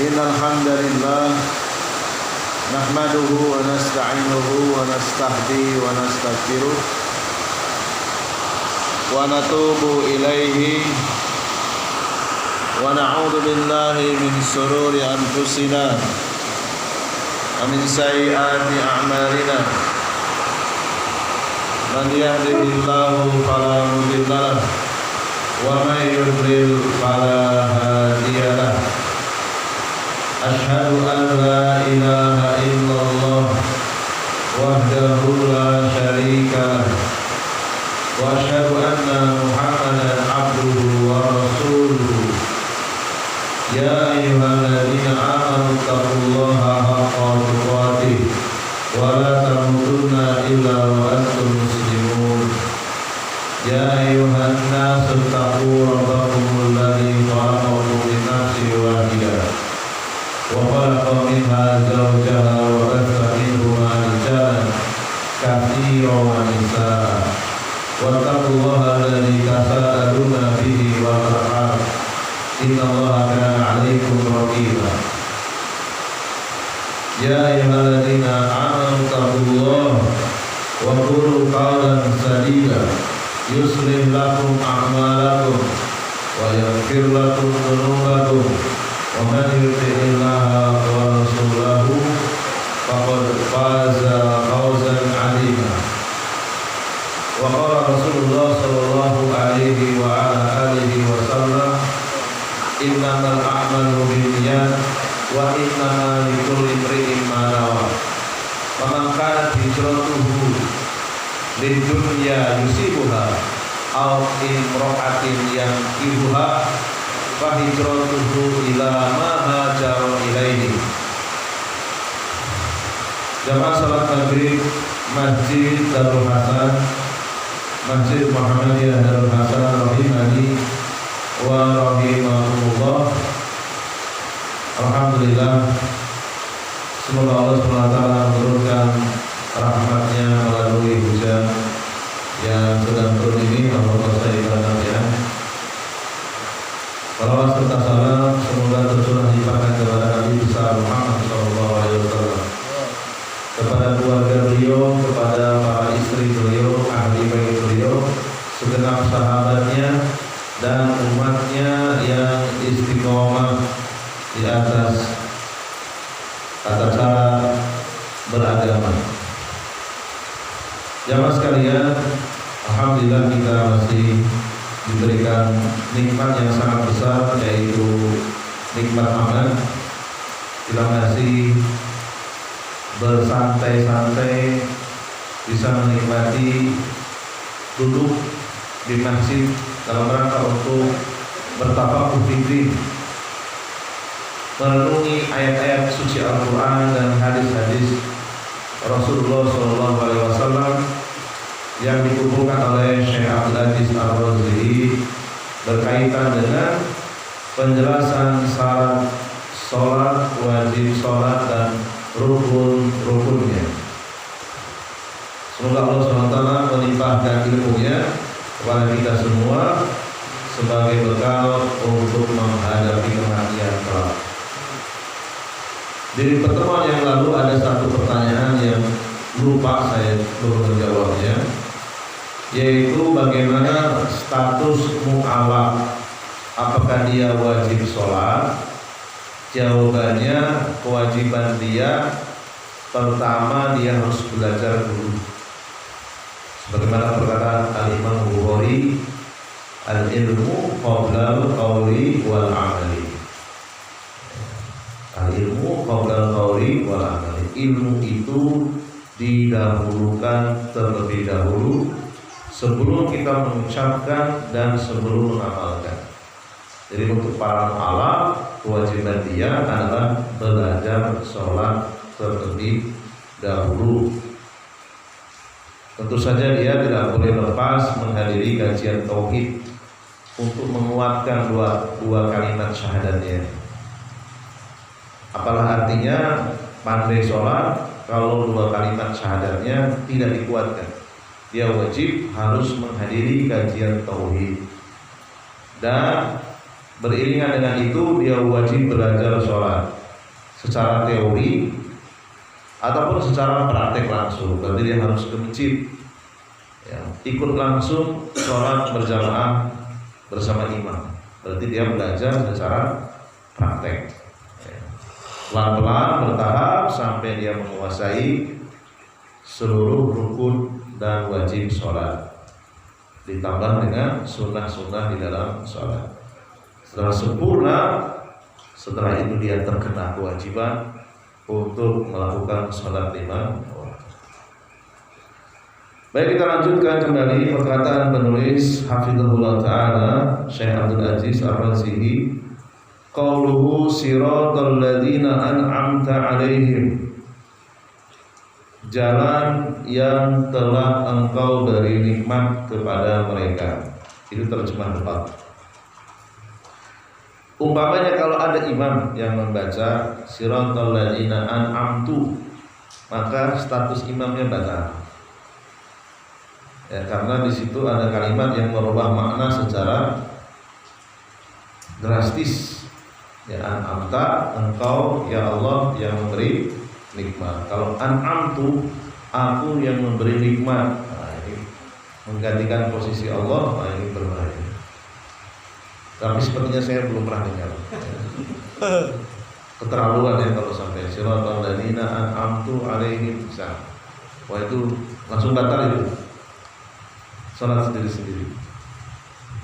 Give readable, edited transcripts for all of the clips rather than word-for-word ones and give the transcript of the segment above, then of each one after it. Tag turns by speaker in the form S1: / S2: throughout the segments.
S1: Innal hamdalillah nahmaduhu wa nasta'inuhu wa nastahdihi wa nastaghfiruh wa natubu ilaihi wa na'udzu billahi min shururi anfusina wa min sayyiati a'malina. Man yahdihillahu fala mudilla lahu wa man yudlil fala hadiya lahu. Asyhadu an la ilaha illallah wahdahu la syarika lahu wa asyhadu anna Muhammadan abduhu wa rasuluhu. Ya ayyuhalladzina amanu taqullaha haqqa tuqatih wa la tamutunna illa wa antum muslimun. Ya ayyuhan nasu taqu rabbakumul ladzi khalaqakum min nafsin wahidah wa khalaqa minha zawjaha wa batha minhuma rijalan katsiran wa nisaa'a wattaqullaha alladzi tasaaluna bihi wal arham innallaha kana 'alaikum raqiba. Ya ayyuhalladzina amanu taqullaha wa qulu qawlan sadida yuslih lakum a'malakum wa yaghfir lakum dhunubakum wa man yuti'illaha wa rasulahu faqad faza fawzan 'azima. Wa qala Rasulullah sallallahu alaihi wa ala alihi wa sallam, innamal a'malu binniyat wa innama likulli imri'in ma nawa. Wa man kanat hijratuhu lidunya yusibuha aw imra'atin yankihuha fa hijratuhu ila ma hajara ilaihi. Jamaah salat maghrib Masjid Darul Hasan, Masjid Muhammadiyah Darul Hasan rahimani wa rahimahumullah. Alhamdulillah, semoga Allah SWT menurunkan rahmatnya melalui hujan yang sedang turun ini. Allahumma shalli ala Muhammad. Salawat serta salam semoga tercurah limpahkan kepada Nabi besar Muhammad SAW, kepada keluarga beliau, kepada para istri beliau, ahli bait beliau, segenap sahabatnya dan umatnya yang istiqomah di atas tata cara beragama. Jamaah sekalian, alhamdulillah kita masih diberikan nikmat yang sangat besar, yaitu nikmat aman. Kita masih bersantai-santai bisa menikmati duduk di masjid dalam rangka untuk bertafakuh fikih, merenungi ayat-ayat suci Al-Quran dan hadis-hadis Rasulullah SAW yang dikumpulkan oleh Syekh Abdul Aziz Ar-Razi'i berkaitan dengan penjelasan syarat sholat, wajib sholat dan rukun-rukunnya. Semoga Allah SWT melimpahkan ilmunya kepada kita semua sebagai bekal untuk menghadapi kematian kelak. Di pertemuan yang lalu ada satu pertanyaan yang lupa saya belum menjawabnya, yaitu bagaimana status mu'alaf, apakah dia wajib sholat? Jawabannya, kewajiban dia pertama dia harus belajar dulu, sebagaimana perkataan Al-Imam Bukhari, al-ilmu qabla al-qawli wal amali. Al-ilmu qabla al-qawli wal amali. Ilmu itu didahulukan terlebih dahulu sebelum kita mengucapkan dan sebelum mengamalkan. Jadi untuk para mu'alaf, kewajiban dia adalah belajar sholat terlebih dahulu. Tentu saja dia tidak boleh lepas menghadiri kajian tauhid untuk menguatkan dua kalimat syahadatnya. Apalah artinya pandai sholat kalau dua kalimat syahadatnya tidak dikuatkan? Dia wajib harus menghadiri kajian tauhid dan Beriringan dengan itu dia wajib belajar sholat secara teori ataupun secara praktek langsung. Berarti dia harus ke masjid, ya, ikut langsung sholat berjamaah bersama imam. Berarti dia belajar secara praktek, ya. Pelan-pelan bertahap sampai dia menguasai seluruh rukun dan wajib sholat, ditambah dengan sunnah-sunnah di dalam sholat. Setelah sempurna, setelah itu dia terkena kewajiban untuk melakukan sholat 5 waktu. Baik, kita lanjutkan kembali perkataan penulis Hafizahullah Ta'ala Syekh Abdul Aziz Ar-Razihi. Qauluhu siratal ladzina an'amta 'alaihim, jalan yang telah engkau beri nikmat kepada mereka. Itu terjemah tepat. Umpamanya kalau ada imam yang membaca siratal ladzina an'amtu, maka status imamnya batal. Ya, karena di situ ada kalimat yang merubah makna secara drastis. Ya, an'amta, engkau ya Allah yang memberi nikmat. Kalau an'amtu, aku yang memberi nikmat. Nah, ini menggantikan posisi Allah, nah ini berbahaya. Tapi sepertinya saya belum pernah dengar. Keterlaluan ya kalau sampai siratal ladzina an'amtu 'alaihim bisa. Wah, itu langsung batal itu. Salat sendiri-sendiri.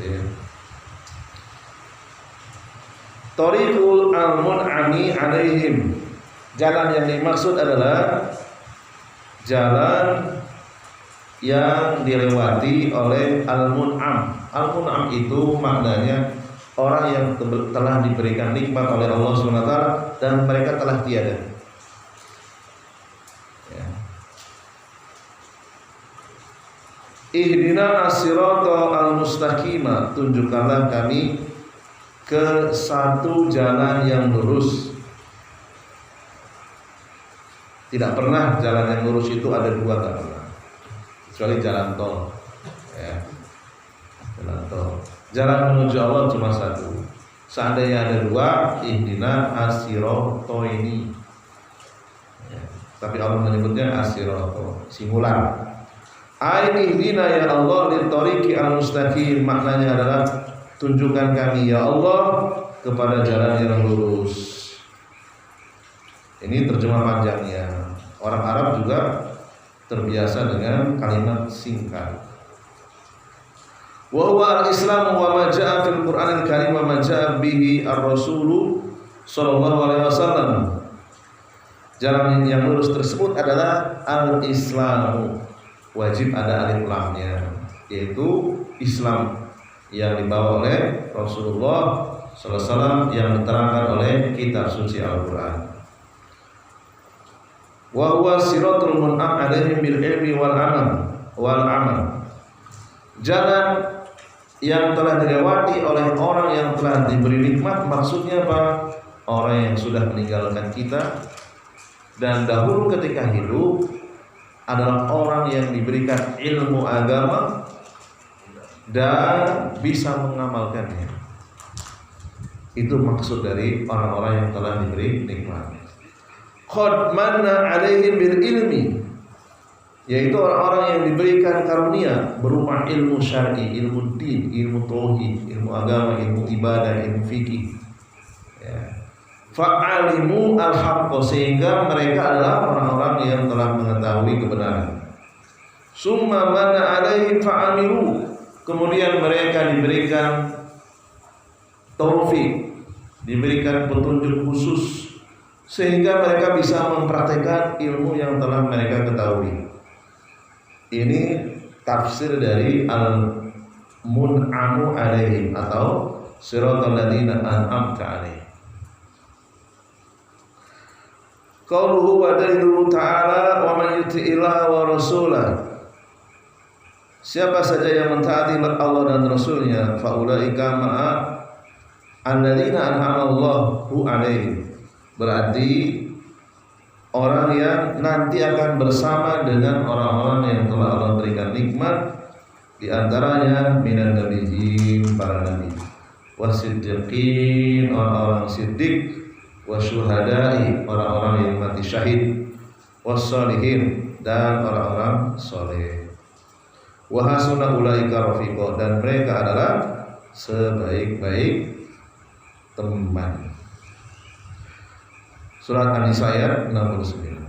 S1: Ya. Tariqul al-mun'ami 'alaihim. Jalan yang dimaksud adalah jalan yang dilewati oleh al-mun'am. Al-mun'am itu maknanya orang yang telah diberikan nikmat oleh Allah SWT dan mereka telah tiada. Ya. Ihdina as-sirata al-mustaqima, tunjukkanlah kami ke satu jalan yang lurus. Tidak pernah jalan yang lurus itu ada dua, tak pernah. Kecuali jalan tol, ya. Jalan tol. Jalan menuju Allah cuma satu. Seandainya ada dua, ihdina as-sirata ini. Ya. Tapi Allah menyebutnya as-sirata, singular. Ihdina ya Allah lit-tariqi al-mustaqim, maknanya adalah tunjukkan kami ya Allah kepada jalan yang lurus. Ini terjemah panjangnya. Orang Arab juga terbiasa dengan kalimat singkat. Wa huwa al-Islam wa ma jaa fil Qur'anil Karim wa ma jaa bihi ar-Rasul sallallahu alaihi wasallam. Jalan yang lurus tersebut adalah al-Islamu. Wajib ada alif lamnya, yaitu Islam yang dibawa oleh Rasulullah sallallahu alaihi wasallam yang diterangkan oleh kitab suci Al-Qur'an. Wa huwa siratul mun'am 'alaihim bil ilmi wal amal. Jalan yang telah dilewati oleh orang yang telah diberi nikmat, maksudnya apa? Orang yang sudah meninggalkan kita dan dahulu ketika hidup adalah orang yang diberikan ilmu agama dan bisa mengamalkannya. Itu maksud dari orang-orang yang telah diberi nikmat. Qad manna 'alaihim bil ilmi, yaitu orang-orang yang diberikan karunia berupa ilmu syar'i, ilmu din, ilmu tauhid, ilmu agama, ilmu ibadah, ilmu fikih. Ya. Fa'alimu al-haqq, sehingga mereka adalah orang-orang yang telah mengetahui kebenaran. Summa manna 'alaihim fa'amilu, kemudian mereka diberikan taufik, diberikan petunjuk khusus sehingga mereka bisa mempraktekkan ilmu yang telah mereka ketahui. Ini tafsir dari al-mun'amu 'alaihim atau siratal ladzina an'amta 'alaihim. Qauluhu wa daliluhu ta'ala wa man yuti'illaha wa rasulahu, siapa saja yang mentaati Allah dan Rasulnya, faulaika ma'a alladzina an'ama Allahu 'alaihim, berarti orang yang nanti akan bersama dengan orang-orang yang telah Allah berikan nikmat, di antaranya minan nabiyyin, para nabi, wasiddiqin, orang-orang siddiq, wasyuhada'i, orang-orang yang mati syahid, wassalihin, dan orang-orang soleh. Wa hasuna ulaika rafiqa, dan mereka adalah sebaik-baik teman. Surat An-Nisa ayat 69.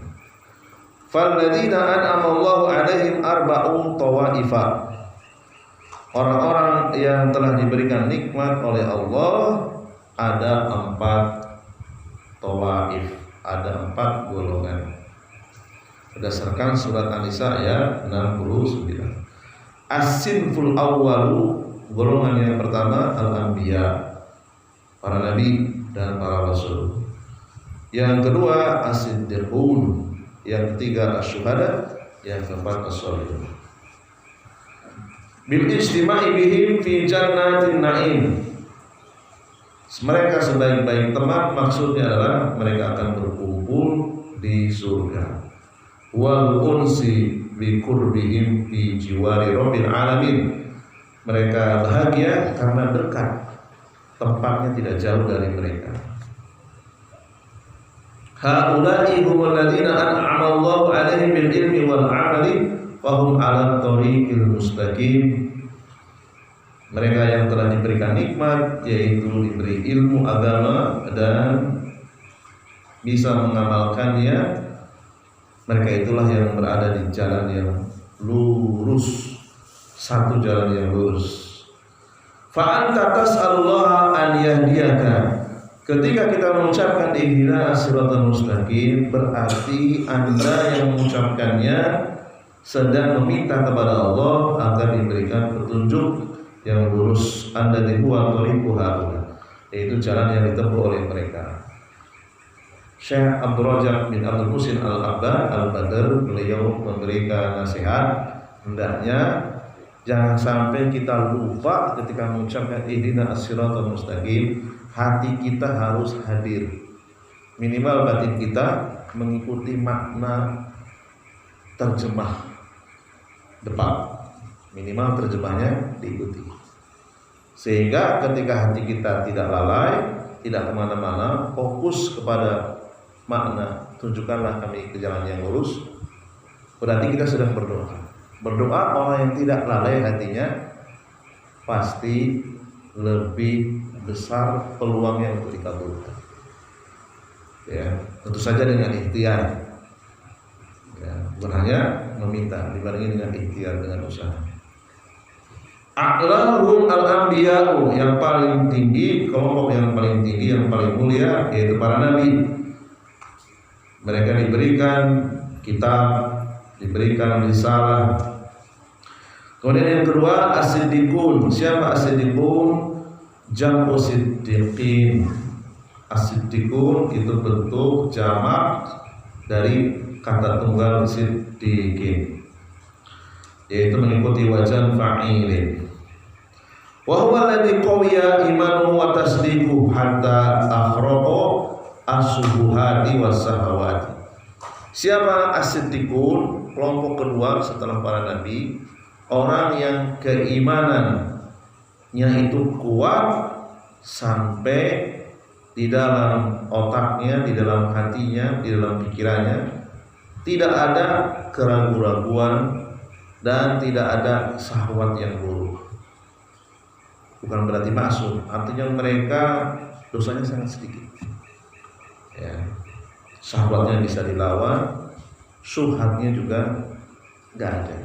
S1: Falladzina an'ama Allahu 'alaihim arba'un tawaifa. Orang-orang yang telah diberikan nikmat oleh Allah ada 4 tawaif, ada 4 golongan. Berdasarkan surat An-Nisa ayat 69. As-sinful awwalu, golongan yang pertama al-anbiya, para nabi dan para rasul. Yang kedua as-siddiqun, yang ketiga asyuhada, yang keempat as-sholihun. Bil ijtima'i bihim fi jannatin na'im. Mereka sebaik-baik teman, maksudnya adalah mereka akan berkumpul di surga. Wal unsi bi qurbihim fi jiwari rabbil alamin. Mereka bahagia karena dekat, tempatnya tidak jauh dari mereka. Haula'i humul ladzina an'ama Allahu 'alaihim bil ilmi wal 'amali fahum 'ala thoriqil mustaqim. Mereka yang telah diberikan nikmat, yaitu diberi ilmu agama dan bisa mengamalkannya, mereka itulah yang berada di jalan yang lurus, satu jalan yang lurus. Fa anta tas'alullaha an yahdiyaka. Ketika kita mengucapkan ihdinas siratal mustaqim, berarti Anda yang mengucapkannya sedang meminta kepada Allah agar diberikan petunjuk yang lurus. Anda dibuat tariqu haula, yaitu jalan yang ditempuh oleh mereka. Syekh Abdul Rajab bin Abdul Muhsin Al-Abbad Al-Badr, beliau memberikan nasihat, hendaknya jangan sampai kita lupa ketika mengucapkan ihdinas siratal mustaqim. Hati kita harus hadir, minimal batin kita mengikuti makna terjemah depan, minimal terjemahnya diikuti, sehingga ketika hati kita tidak lalai, tidak kemana-mana, fokus kepada makna tunjukkanlah kami ke jalan yang lurus, berarti kita sedang berdoa. Berdoa orang yang tidak lalai hatinya pasti lebih besar peluangnya untuk dikabulkan. Ya, tentu saja dengan ikhtiar. Ya, bukan hanya meminta, dibandingin dengan ikhtiar, dengan usaha. A'lahum al-anbiya'u, yang paling tinggi, kelompok yang paling tinggi, yang paling mulia, yaitu para nabi. Mereka diberikan kitab, diberikan risalah. Kemudian yang kedua as-siddiqun. Siapa as-siddiqun? Jam'u siddiqin. As-siddiqun itu bentuk jamak dari kata tunggal siddiqin, yaitu mengikuti wajan fa'ilin. Wa huwa alladhi qawiya imanuhu wa tasdiquhu hatta akhraqa as-subuhati was-sahawati. Siapa as-siddiqun? Kelompok kedua setelah para nabi, orang yang keimanannya itu kuat sampai di dalam otaknya, di dalam hatinya, di dalam pikirannya tidak ada keraguan-raguan dan tidak ada syahwat yang buruk. Bukan berarti maksum, artinya mereka dosanya sangat sedikit. Ya, syahwatnya bisa dilawan, syubhatnya juga nggak ada.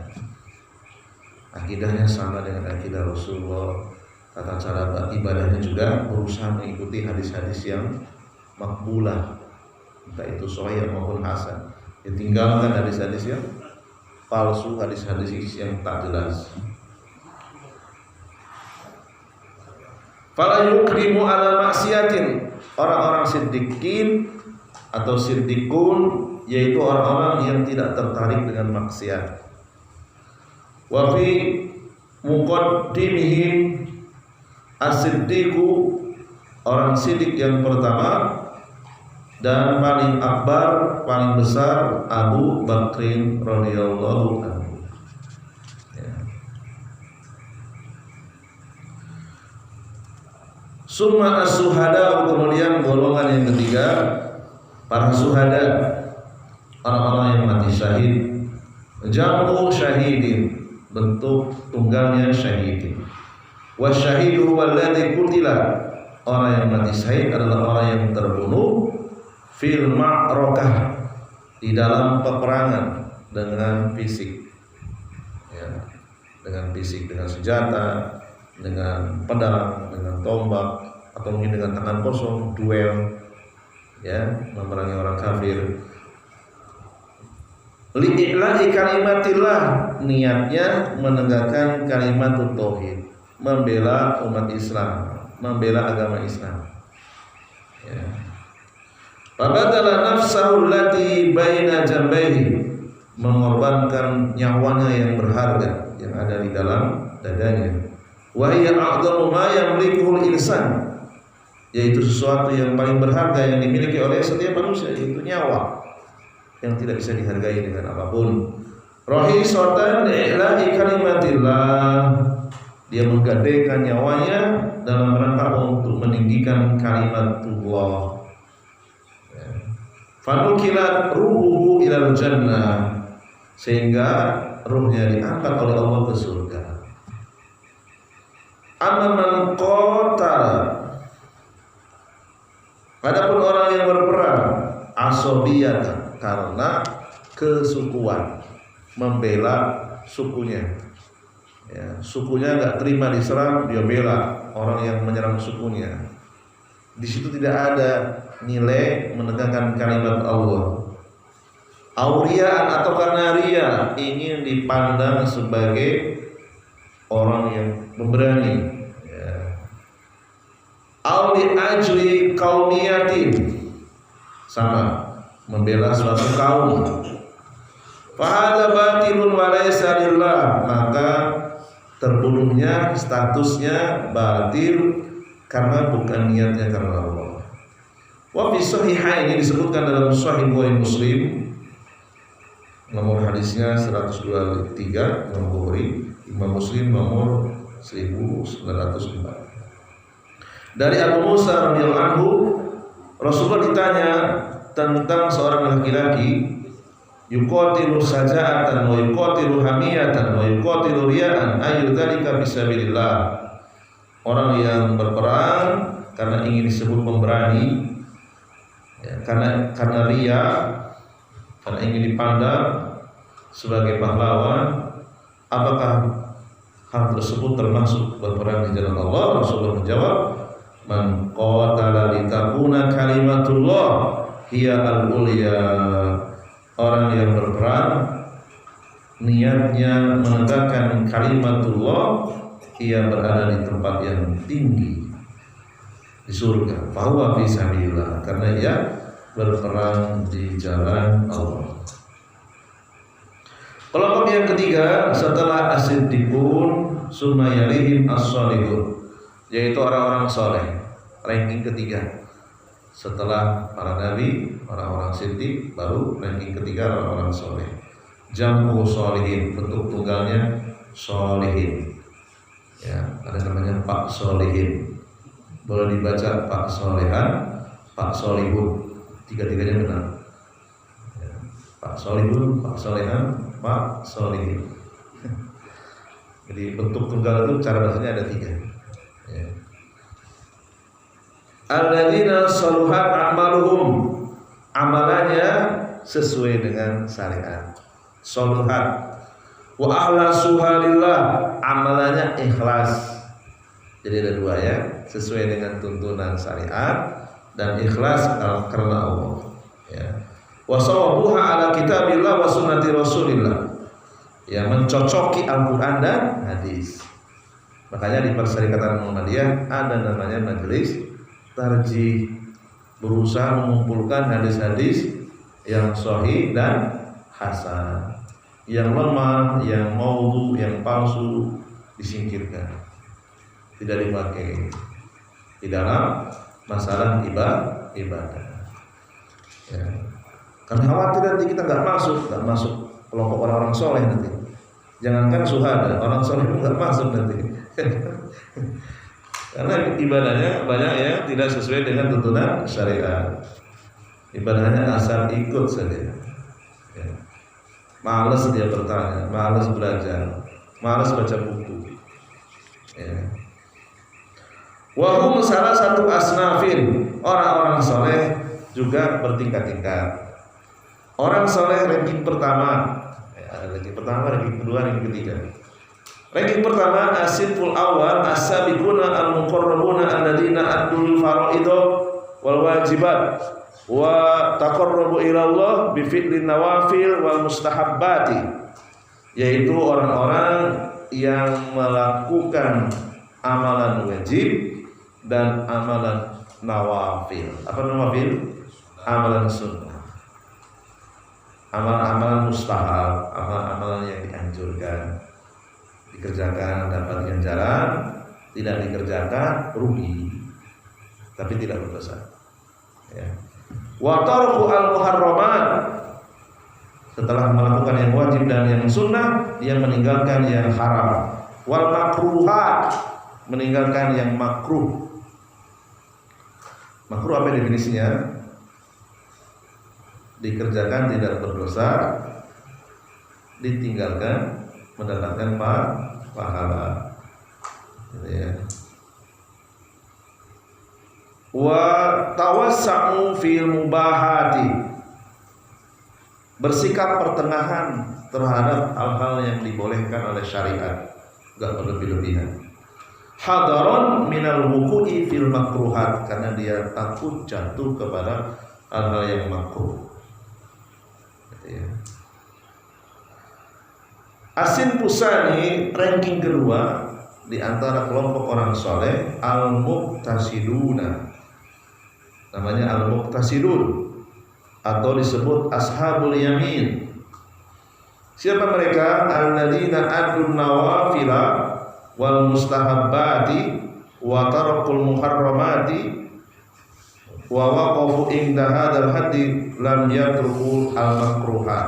S1: Akidahnya sama dengan akidah Rasulullah. Tata cara ibadahnya juga berusaha mengikuti hadis-hadis yang makbulah, entah itu sahih maupun hasan. Ditinggalkan hadis-hadis yang palsu, hadis-hadis yang tak jelas. Fala yukrimu ala maksiatin. Orang-orang siddiqin atau siddiqun, yaitu orang-orang yang tidak tertarik dengan maksiat. Wa fi muqaddimihim as-siddiqu, orang siddiq yang pertama dan paling akbar, paling besar, Abu Bakrin radhiyallahu anhu. Ya. Summa as-suhada, kemudian golongan yang ketiga para suhada, orang-orang yang mati syahid. Jamu syahidin, bentuk tunggalnya syahidin. Wa syahidu walladzi qutila, orang yang mati syahid adalah orang yang terbunuh fil ma'rakah, di dalam peperangan dengan fisik, ya, dengan fisik, dengan senjata, dengan pedang, dengan tombak, atau mungkin dengan tangan kosong, duel, ya, memerangi orang kafir. Li'i'la'i kalimatillah, niatnya menegakkan kalimat tauhid, membela umat Islam, membela agama Islam, ya. Fabadala nafsahu allati baina jambaihi, mengorbankan nyawanya yang berharga yang ada di dalam dadanya. Wa hiya a'dhamu ma yamlikuhu al-insan, yaitu sesuatu yang paling berharga yang dimiliki oleh setiap manusia, yaitu nyawa yang tidak bisa dihargai dengan apapun. Rahisatan li'i'la'i kalimatillah, dia menggadaikan nyawanya dalam rangka untuk meninggikan kalimatullah. Fanukilat ruhuhu ilal jannah, sehingga ruhnya diangkat oleh Allah ke surga. Amman qatala, adapun orang yang berperang asobiyatan, karena kesukuan, membela sukunya, ya, sukunya nggak terima diserang, dia bela orang yang menyerang sukunya. Di situ tidak ada nilai menegakkan kalimat Allah. Auriyaan atau karena ria, ingin dipandang sebagai orang yang pemberani, ya. Auli ajli kaumiyatin, sama membela suatu kaum. Fahada batilun wa laysa lillah, maka terbunuhnya statusnya batil karena bukan niatnya karena Allah. Wa fi sahihain, ini disebutkan dalam Sahih Bukhari Muslim, nomor hadisnya 123, Imam Bukhari, Imam Muslim nomor 1904. Dari Abu Musa radhiyallahu anhu, Rasulullah ditanya tentang seorang laki-laki yuqatilu saja'atan wa yuqatilu hamiyatan wa yuqatilu riya'an ayyudzalika fisabilillah. Orang yang berperang karena ingin disebut pemberani, ya, karena ria, karena ingin dipandang sebagai pahlawan, apakah hal tersebut termasuk berperang di jalan Allah? Rasulullah menjawab, man qatala litakuna kalimatullah hiya al-ulya, orang yang berperang niatnya menegakkan kalimatullah, ia berada di tempat yang tinggi di surga. Fahuwa fi sabilillah, karena ia berperang di jalan Allah. Kelompok yang ketiga setelah as-siddiqun summa yalihim as-shalihun, yaitu orang-orang soleh. Ranking ketiga setelah para nabi, orang-orang siddiq, baru ranking ketiga orang-orang soleh. Jamu sholihin, bentuk tunggalnya sholihin, ya, ada namanya Pak Solihin, boleh dibaca Pak Solehan, Pak Solihun, tiga-tiganya benar, ya, Pak Solihun, Pak Solehan, Pak Solihin. Jadi bentuk tunggal itu cara bahasanya ada tiga, ya. Alladzina saluhat a'maluhum, amalannya sesuai dengan syariat. Saluhat wa akhlasuha lillah, amalannya ikhlas. Jadi ada dua, ya, sesuai dengan tuntunan syariat dan ikhlas karena Allah, ya. Wa sawabuha ala kitabillah wa sunnati rasulillah, ya, mencocoki Al-Qur'an dan hadis. Makanya di Perserikatan Muhammadiyah ada namanya majelis tarjih, berusaha mengumpulkan hadis-hadis yang sahih dan hasan, yang lemah, yang maudhu, yang palsu disingkirkan, tidak dipakai di dalam masalah ibadah, ya. Karena khawatir nanti kita nggak masuk kelompok orang-orang soleh nanti. Jangankan suhada, orang soleh pun nggak masuk nanti. Karena ibadahnya banyak yang tidak sesuai dengan tuntunan syariat. Ibadahnya asal ikut saja. Ya. Malas dia bertanya, malas belajar, malas baca buku. Ya. Wahum salah satu asnafin, orang-orang soleh juga bertingkat-tingkat. Orang soleh ranking pertama, ranking pertama, ranking kedua, ranking ketiga. Ranking pertama asinful awal as-sabiquna al-muqarrabuna alladziina addul fara'idha wal wajibat wa taqarrabu ila Allah bi fi'lin nawafil wal mustahabbati, yaitu orang-orang yang melakukan amalan wajib dan amalan nawafil. Apa nawafil? Amalan sunnah. Amalan-amalan mustahab, amalan-amalan yang dianjurkan. Dikerjakan dapat ganjaran, tidak dikerjakan rugi, tapi tidak berdosa. Ya. Wa tarku al-muharramat, setelah melakukan yang wajib dan yang sunnah, dia meninggalkan yang haram. Wal makruhat, meninggalkan yang makruh. Makruh apa definisinya? Dikerjakan tidak berdosa, ditinggalkan mendapatkan pahala. Gitu ya. Wa tawassa'u fil mubahati, bersikap pertengahan terhadap hal-hal yang dibolehkan oleh syariat, enggak berlebih-lebihan. Hadaron minal wuqu'i fil makruhat, karena dia takut jatuh kepada hal-hal yang makruh. Gitu ya. Asin Pusani ranking kedua di antara kelompok orang soleh al-muqtasiduna, namanya al-muqtasidun atau disebut ashabul yamin. Siapa mereka? Alladzina adun nawafila wal mustahabbati wa tarakul muharramati wa waqafu inda hadzal haddi lam yatruku al makruha,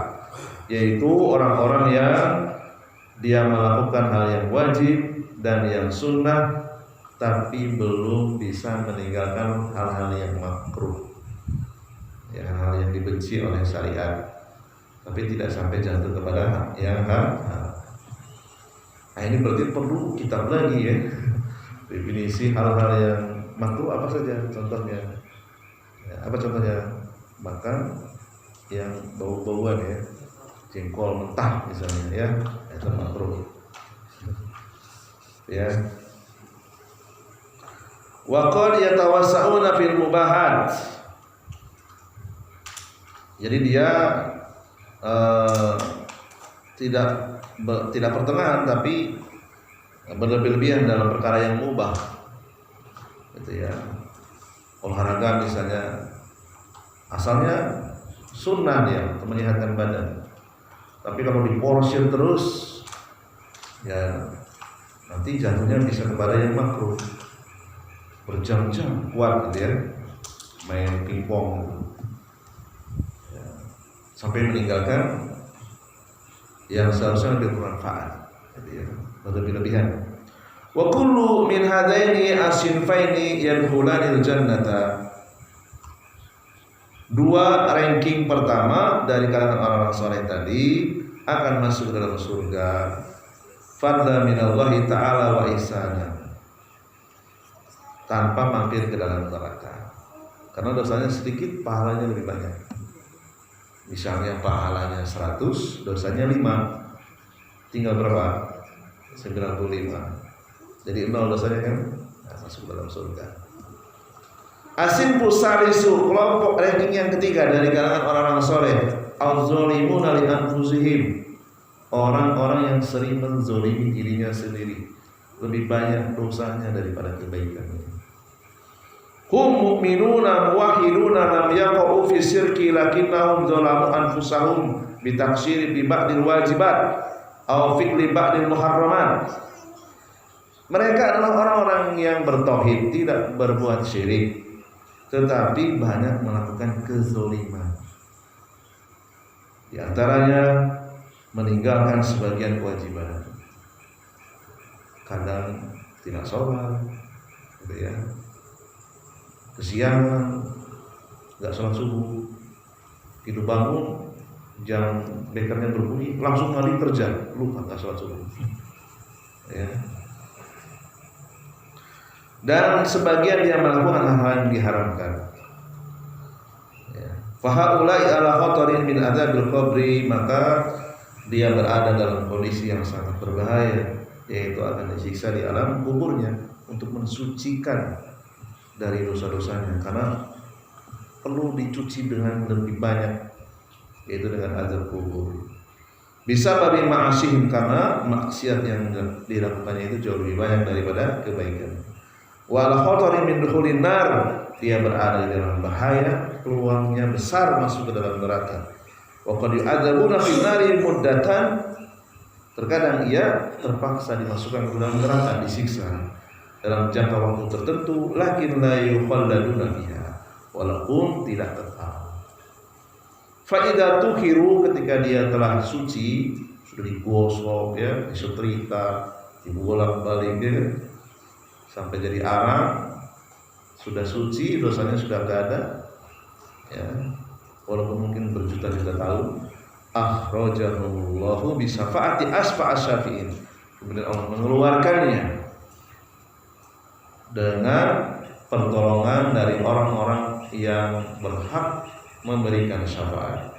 S1: yaitu orang-orang yang dia melakukan hal yang wajib dan yang sunnah tapi belum bisa meninggalkan hal-hal yang makruh, ya, hal yang dibenci oleh syariat, tapi tidak sampai jatuh kepada yang haram. Nah, ini berarti perlu kitab lagi ya, definisi hal-hal yang makruh apa saja contohnya. Ya, apa contohnya? Makan yang bau-bauan ya, jengkol mentah misalnya ya, itu makruh. Ya. Wa qad yatawassa'una fil mubahat. Jadi dia tidak pertengahan tapi berlebih-lebihan dalam perkara yang mubah. Gitu ya. Olahraga misalnya asalnya sunnah dia untuk menyehatkan badan. Tapi kalau diporsir terus ya nanti jatuhnya bisa kepada yang makruh. Berjam-jam kuat gitu ya, main pingpong ya, sampai meninggalkan yang seharusnya lebih bermanfaat gitu ya, berlebih-lebihan. Wa kullu min hadaini asinfaini yadkhulanil jannata. Dua ranking pertama dari kalangan orang-orang saleh tadi akan masuk dalam surga. Fadla minallahi ta'ala wa ihsana, tanpa mampir ke dalam neraka. Karena dosanya sedikit, pahalanya lebih banyak. Misalnya pahalanya 100, dosanya 5. Tinggal berapa? 95. Jadi 0 dosanya kan? Nah, masuk dalam surga. Asin pusarisu, kelompok ranking yang ketiga dari kalangan orang-orang soleh, az-zalimuna li anfusihim, orang-orang yang sering menzolimi dirinya sendiri, lebih banyak dosanya daripada kebaikannya. Hum mu'minuna muwahhiduna lam yaqa'u fi syirki lakinnahum zalamu anfusahum bi taqsiri bi ba'dil wajibat aw fi'li ba'dil muharramat. Mereka adalah orang-orang yang bertauhid, tidak berbuat syirik, tetapi banyak melakukan kezaliman. Di antaranya meninggalkan sebagian kewajiban. Kadang tidak sholat, gitu ya. Kesiangan, nggak sholat subuh, itu bangun jam bekernya berbunyi, langsung lari kerja, lupa nggak sholat subuh. Ya. Dan sebagian dia melakukan hal-hal yang diharamkan. Fahaulai ala khatarin min adzabil qabri, maka dia berada dalam kondisi yang sangat berbahaya, yaitu akan disiksa di alam kuburnya untuk mensucikan dari dosa-dosanya, karena perlu dicuci dengan lebih banyak, yaitu dengan azab kubur. Bisa bagi ma'asihim, karena maksiat yang dilakukannya itu jauh lebih banyak daripada kebaikan. Wal khatarin min dukhulin nar, dia berada di dalam bahaya, peluangnya besar masuk ke dalam neraka. Wa qad yu'adzabuna fil nari muddatan, terkadang ia terpaksa dimasukkan ke dalam neraka, disiksa dalam jangka waktu tertentu, lakin la yukhalladuna fiha, walaupun tidak kekal. Fa idza tukhiru, ketika dia telah suci, sudah digosok ya, disetrika, dibolak-balik ya, sampai jadi arang, sudah suci, dosanya sudah enggak ada ya, walaupun mungkin berjuta-juta tahun, akhrajahullahu bi syafaati asfa'as syafi'in, kemudian Allah mengeluarkannya dengan pertolongan dari orang-orang yang berhak memberikan syafaat,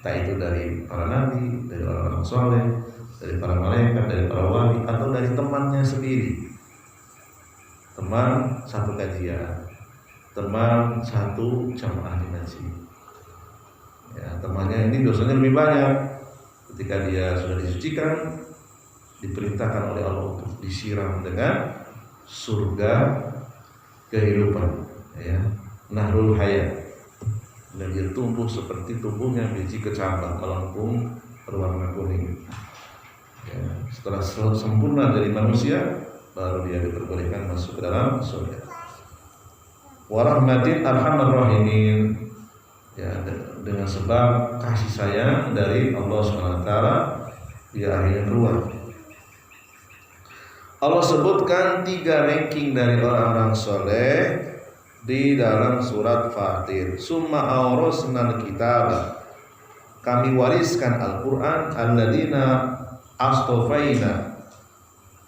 S1: entah itu dari para nabi, dari orang-orang soleh, dari para malaikat, dari para wali, atau dari temannya sendiri, teman satu kajian, teman satu jamaah ngaji. Ya, temannya ini dosanya lebih banyak. Ketika dia sudah disucikan, diperintahkan oleh Allah untuk disiram dengan surga kehidupan, ya, nahrul hayat, dan dia tumbuh seperti tumbuhnya biji kecambah, melengkung berwarna kuning. Ya, setelah sempurna dari manusia, baru dia diperbolehkan masuk ke dalam surga. Warahmatin arhamar rahimin, ya, dengan sebab kasih sayang dari Allah SWT, dia akhirnya keluar. Allah sebutkan 3 ranking dari orang-orang soleh di dalam surat Fatir. Summa awrasnal kitab, kami wariskan Al-Quran, alladzina astofaina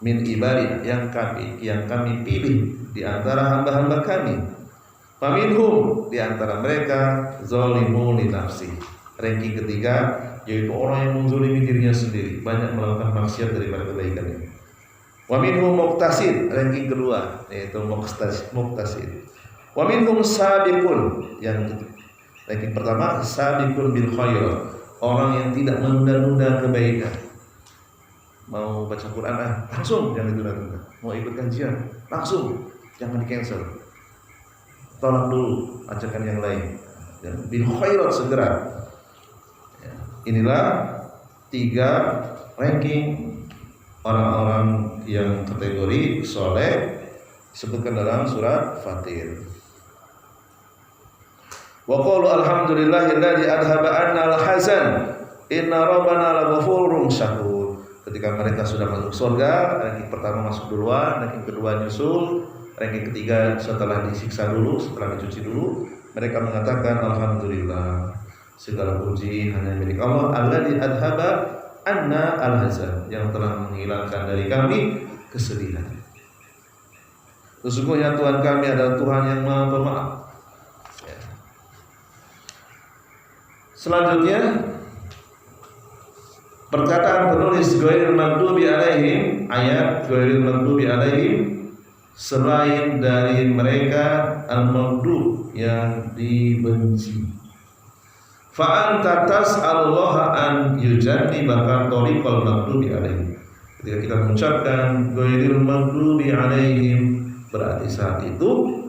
S1: min ibadina, yang kami pilih di antara hamba-hamba kami. Faminhum, di antara mereka zalimun li nafsi. Ranking ketiga yaitu orang yang menzalimi dirinya sendiri, banyak melakukan maksiat daripada kebaikannya. Wa minhum muqtasid, ranking kedua yaitu muqtasid. Wa minhum sabiqun, yang ranking pertama sabiqun bil khair, orang yang tidak menunda-nunda kebaikan. Mau baca Quran langsung, jangan ditunda-tunda. Mau ikut kajian langsung, jangan di-cancel. Tolak dulu, ajakan yang lain. Dan bil khairat, segera. Ya, inilah 3 ranking orang-orang yang kategori soleh disebutkan dalam surat Fatir. Wa qalu alhamdulillahilladzi adhaba 'anna al-hazan inna rabbana laghafurun syakur. Ketika mereka sudah masuk surga, ranking pertama masuk duluan, ranking kedua nyusul, ranking ketiga setelah disiksa dulu, setelah dicuci dulu, mereka mengatakan alhamdulillah, segala puji hanya milik Allah, alladzi adhaba anna al-hazan, yang telah menghilangkan dari kami kesedihan. Sesungguhnya Tuhan kami adalah Tuhan yang Maha Pemaaf. Ya. Selanjutnya perkataan penulis ghairil maghdubi alaihim, ayat ghairil maghdubi alaihim, selain dari mereka al-maghdub, yang dibenci. Fa anta tas'alullaha an yujannibaka tariqal maghdubi alaihim. Ketika kita mengucapkan ghairil maghdubi alaihim, berarti saat itu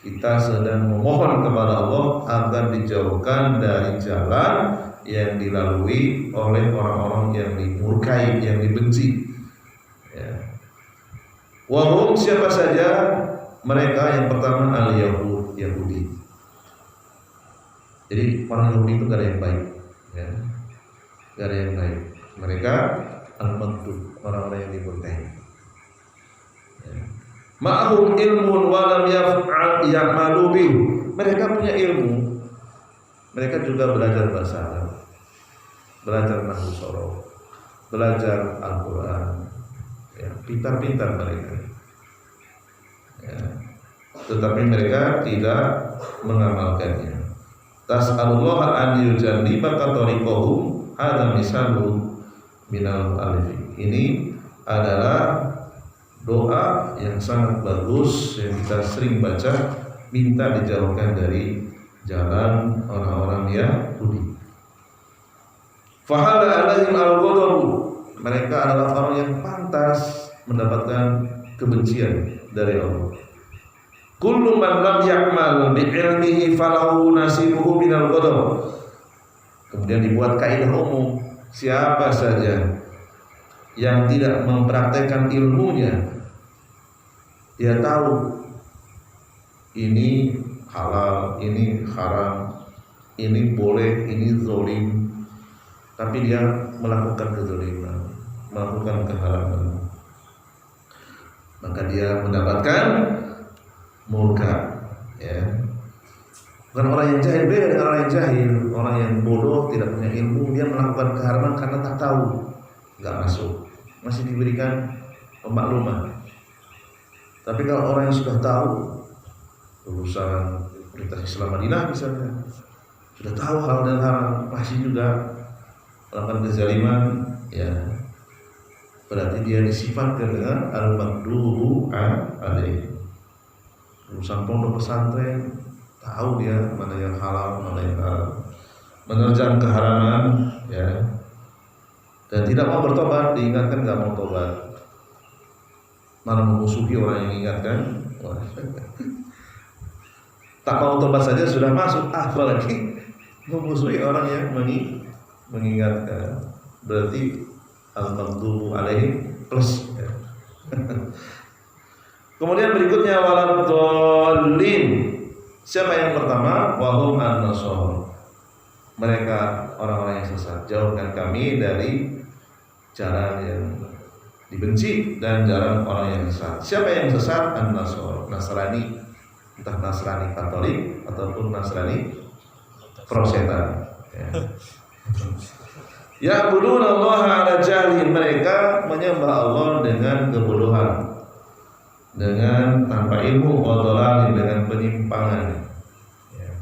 S1: kita sedang memohon kepada Allah agar dijauhkan dari jalan yang dilalui oleh orang-orang yang dimurkai, yang dibenci. Ya. Wahum, siapa saja mereka? Yang pertama al-Yahud, Yahudi. Jadi orang Yahudi itu gak ada yang baik, ya. Gak ada yang baik. Mereka al-maghdub, orang-orang yang dimurkai. Ya. Ma'hum ilmun wa lam ya'malu bih. Mereka punya ilmu. Mereka juga belajar bahasa Arab, belajar nahwu sorof, belajar Al-Qur'an. Ya, pintar-pintar mereka. Ya. Tetapi mereka tidak mengamalkannya. Tas'alullah an yujannibaka tariqahum hadza misalu minal mu'allif. Ini adalah doa yang sangat bagus yang kita sering baca, minta dijauhkan dari jalan orang-orang Yahudi. Fahala alaihim al-ghadab. Mereka adalah orang yang pantas mendapatkan kebencian dari Allah. Kullu man lam ya'mal bi ilmihi falahu nasibuhu minal ghadab. Kemudian dibuat kaidah umum, siapa saja yang tidak mempraktekkan ilmunya, dia tahu ini halal, ini haram, ini boleh, ini zalim, tapi dia melakukan kezaliman, melakukan keharaman, maka dia mendapatkan murka. Ya, bukan orang yang jahil, beda dengan orang yang jahil. Orang yang bodoh, tidak punya ilmu, dia melakukan keharaman karena tak tahu, nggak masuk, masih diberikan pemakluman. Tapi kalau orang yang sudah tahu urusan perintah Islam Madinah misalnya, sudah tahu hal dan haram, masih juga melakukan kezaliman, ya, berarti dia disifatkan dengan al-maghdubu alaih. Urusan pondok pesantren, tahu dia mana yang halal, mana yang haram, menerjang keharaman, ya, dan tidak mau bertobat, diingatkan nggak mau tobat, malah memusuhi orang yang ingatkan. Tak mau tobat saja sudah masuk, apalagi memusuhi orang yang mengingatkan. Berarti al-maghdubu alaihim plus, ya. Kemudian berikutnya waladhdallin. Siapa yang pertama? Wahum an-nasara. Mereka orang-orang yang sesat. Jauhkan kami dari jalan yang dibenci dan jalan orang yang sesat. Siapa yang sesat? An-nasara, Nasrani, entah Nasrani Katolik ataupun Nasrani Protestan. Ya buduna Allah ala jahli. Mereka menyembah Allah dengan kebodohan, dengan tanpa ilmu, wadhalal, dengan penyimpangan. Ya.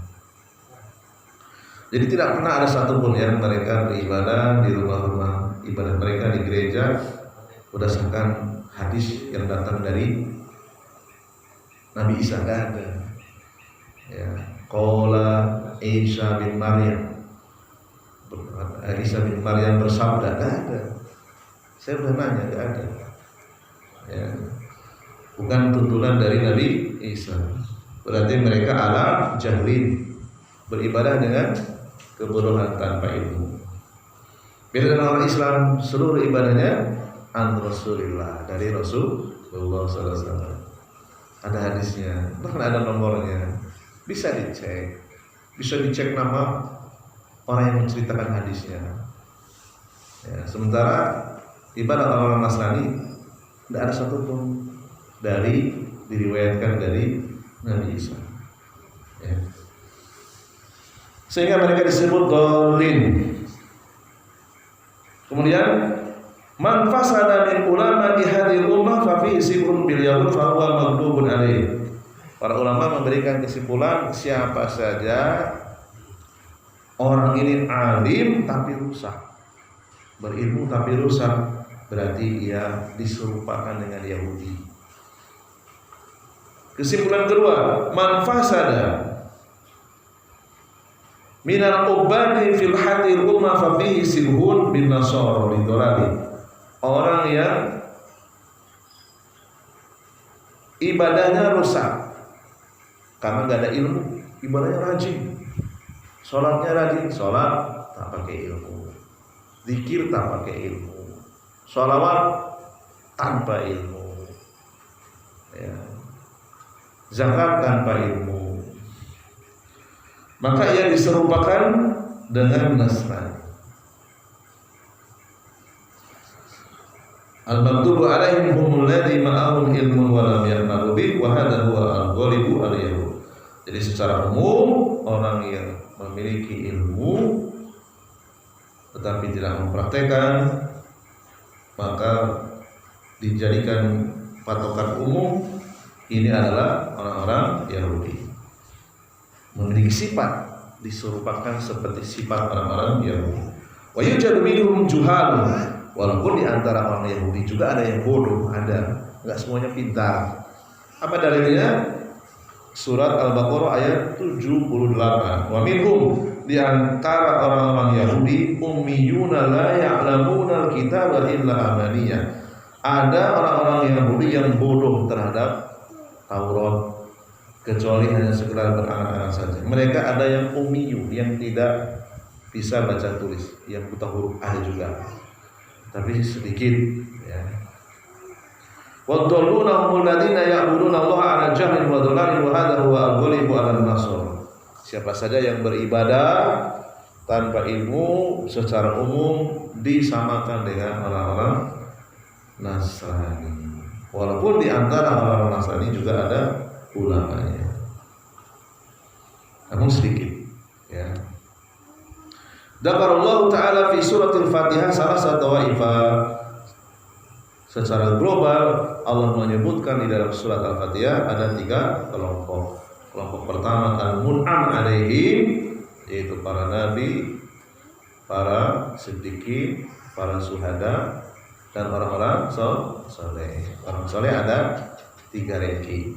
S1: Jadi tidak pernah ada satupun yang mereka beribadah di rumah-rumah ibadah mereka di gereja berdasarkan hadis yang datang dari Nabi Isa, tidak ada. Ya. Qala Isa bin Maryam, Isa bin Maryam bersabda, tidak ada. Saya sudah nanya, tidak ada. Ya. Bukan tuntunan dari Nabi Isa. Berarti mereka ala jahlin, beribadah dengan kebodohan tanpa ilmu. Beda dengan orang Islam, seluruh ibadahnya an Rasulillah, dari Rasulullah SAW. Ada hadisnya, bahkan ada nomornya, bisa dicek nama orang yang menceritakan hadisnya. Ya, sementara ibadah orang Nasrani tidak ada satupun diriwayatkan dari Nabi Isa. Ya. Sehingga mereka disebut dhalin. Kemudian man fasada min ulama di hadhil ummah fa fi sibrun bil yahud fa huwa maghdubun alaih. Para ulama memberikan kesimpulan, siapa saja orang ini alim tapi rusak, berilmu tapi rusak, berarti ia diserupakan dengan Yahudi. Kesimpulan kedua, man fasada minal ubadi fil hadil ummah fa fihi sibhun bin nasara lidolali. Orang yang ibadahnya rusak karena nggak ada ilmu, ibadahnya rajin, sholatnya rajin, sholat tak pakai ilmu, zikir tak pakai ilmu, sholawat tanpa ilmu, ya, zakat tanpa ilmu, maka ia diserupakan dengan Nasrani. Al-maghdubu alaihim humul ladzi ma'ahum ilmun wa lam ya'malu bih wa hadha huwa al-ghalibu al-yahud. Jadi secara umum orang yang memiliki ilmu tetapi tidak mempraktekkan maka dijadikan patokan umum ini adalah orang-orang Yahudi. Memiliki sifat diserupakan seperti sifat orang-orang Yahudi. Wa yujadu minhum juhalun. Walaupun di antara orang Yahudi juga ada yang bodoh, ada, enggak semuanya pintar. Apa dalilnya? Surat Al-Baqarah ayat 78. Wa minhum, di antara orang-orang Yahudi ummiyuna la ya'lamuna al-kitaba illa amaniyah. Ada orang-orang Yahudi yang bodoh terhadap Taurat kecuali hanya sekedar berangan-angan saja. Mereka ada yang ummiyu, yang tidak bisa baca tulis, yang buta huruf ada juga. Tapi sedikit ya. Wa dhalluna humul ladzina ya'buduna Allah 'ala jahlin wa dhalalin wa hadha huwa al-ghalibu 'ala an-nasr. Siapa saja yang beribadah tanpa ilmu secara umum disamakan dengan orang-orang Nasrani. Walaupun di antara orang-orang Nasrani juga ada ulamanya. Namun sedikit ya. Dzakarallahu ta'ala fi suratil Fatihah salah satu waifah. Secara global Allah menyebutkan di dalam surat Al-Fatihah ada 3 kelompok. Kelompok pertama al-mun'am alaihim, yaitu para nabi, para siddiqin, para syuhada dan orang-orang saleh. Orang saleh ada 3 ranking.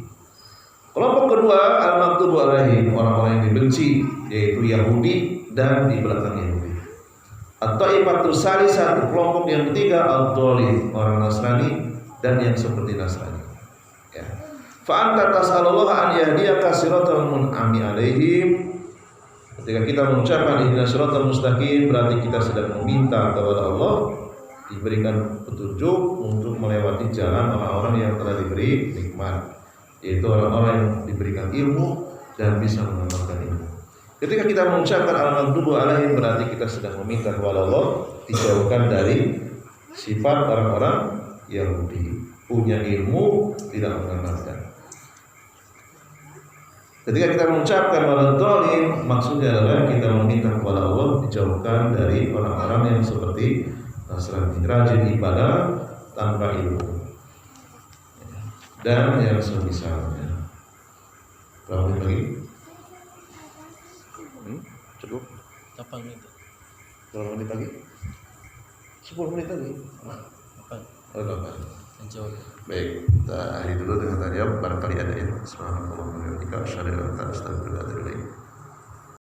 S1: Kelompok kedua al-maghdubu alaihim, orang-orang yang dibenci, yaitu Yahudi dan di belakang Yahudi. At-taifatus salisah, kelompok yang ketiga ad-dhalin, orang Nasrani dan yang seperti Nasrani. Ya. Fa anta tas'alullah an yahdiyaka siratal mun'ami alaihim. Ketika kita mengucapkan ihdinas siratal mustaqim, berarti kita sedang meminta kepada Allah diberikan petunjuk untuk melewati jalan orang-orang yang telah diberi nikmat, yaitu orang-orang yang diberikan ilmu dan bisa mengamalkan ilmu. Ketika kita mengucapkan al-maghdubu alaihim, berarti kita sedang meminta kepada Allah dijauhkan dari sifat orang-orang Yahudi, punya ilmu tidak mengamalkan. Ketika kita mengucapkan wal-dhalin, maksudnya adalah kita meminta kepada Allah dijauhkan dari orang-orang yang seperti Nasrani, rajin ibadah tanpa ilmu dan yang semisalnya. Berapa menit lagi? Cukup?
S2: 8 menit.
S1: Berapa menit lagi? 10 menit lagi.
S2: 8.
S1: Oh, 8.
S2: Menjawab.
S1: Baik, kita akhiri dulu dengan tanya barangkali ada yang subhanallah wa bihamdihi asyhadu an la ilaha illa anta astaghfiruka wa atubu ilaik.